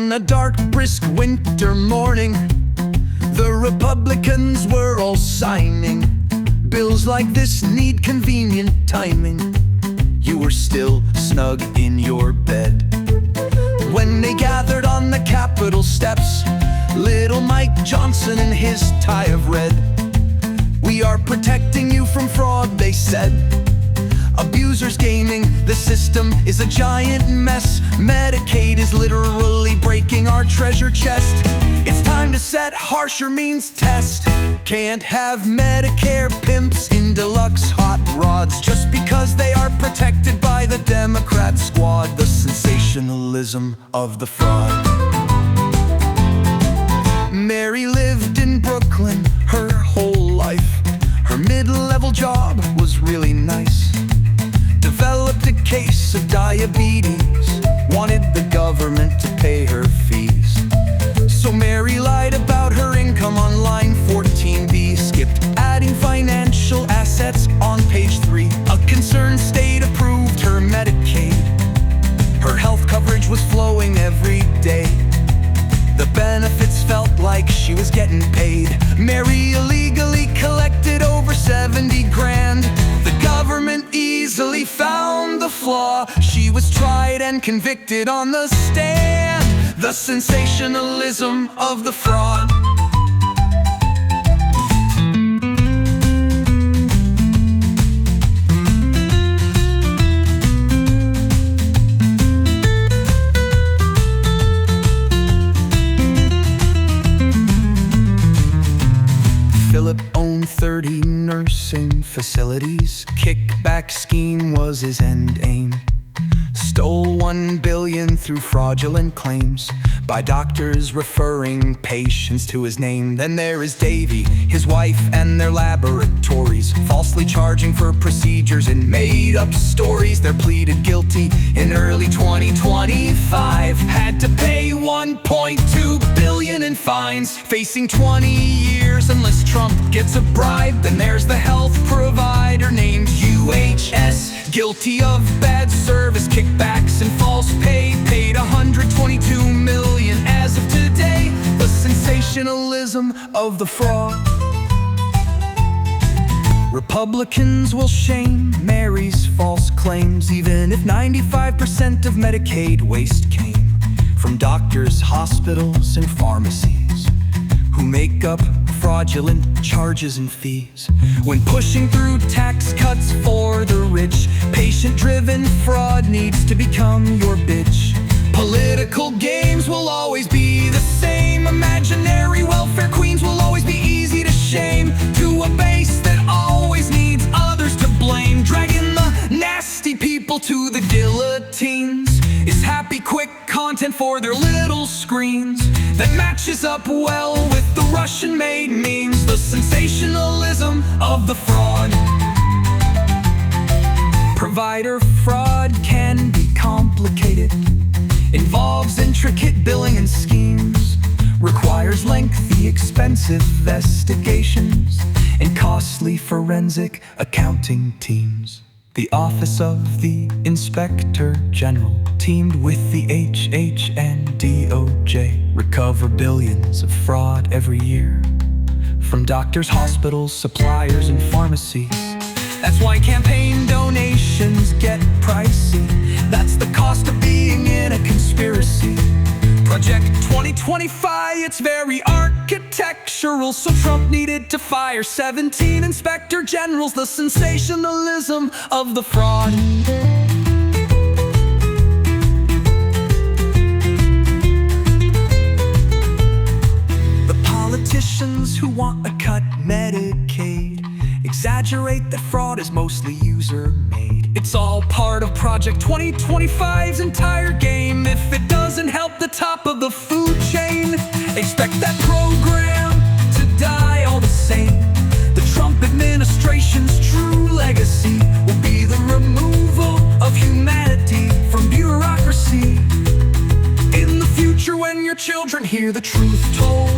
On a dark, brisk winter morning, the Republicans were all signing bills like this need convenient timing. You were still snug in your bed when they gathered on the Capitol steps. Little Mike Johnson in his tie of red. "We are protecting you from fraud," they said. "Abusers gaming the system is a giant mess. Medicaid is literally breaking our treasure chest. It's time to set harsher means test. Can't have Medicare pimps in deluxe hot rods just because they are protected by the Democrat squad." The sensationalism of the fraud. Mary lived in Brooklyn her whole life. Her mid-level job was really nice. Developed a case of diabetes, wanted the government to pay her fees. So Mary lied about her income on line 14B, skipped adding financial assets on page 3. A concerned state approved her Medicaid. Her health coverage was flowing every day. The benefits felt like she was getting paid. Mary illegally collected over 70 grand. The government easily found the flaw. She was tried and convicted on the stand. The sensationalism of the fraud. Philip owned 30 nursing facilities. Kickback scheme was his end aim. Stole $1 billion through fraudulent claims by doctors referring patients to his name. Then there is Davy, his wife, and their laboratories, falsely charging for procedures and made-up stories. They're pleaded guilty in early 2025. Had to pay $1.2 billion in fines, facing 20 years unless Trump gets a bribe. Then there's the health provider named UHS, guilty of bad service, kickbacks, and false pay. Paid $122 million as of today. The sensationalism of the fraud. Republicans will shame Mary's false claims, even if 95% of Medicaid waste came from doctors, hospitals, and pharmacies who make up fraudulent charges and fees. When pushing through tax cuts for the rich, patient-driven fraud needs to become your bitch. Political games will always be the same. Imaginary welfare queens will always be easy to shame. To a base that always needs others to blame, dragging the nasty people to the guillotines is happy, quick content for their little screens that matches up well with the Russian-made memes. The sensationalism of the fraud. Provider fraud can be complicated, involves intricate billing and schemes, requires lengthy, expensive investigations, and costly forensic accounting teams. The Office of the Inspector General, teamed with the HH and DOJ, recover billions of fraud every year from doctors, hospitals, suppliers, and pharmacies. That's why campaign donations get pricey. That's the cost of being in a conspiracy. Project 2025, it's very architectural, so Trump needed to fire 17 inspector generals. The sensationalism of the fraud. The politicians who want to cut Medicaid exaggerate that fraud is mostly user-made. It's all part of Project 2025's entire game. If it doesn't help the top of the food chain, expect that program to die all the same. The Trump administration's true legacy will be the removal of humanity from bureaucracy. In the future, when your children hear the truth told,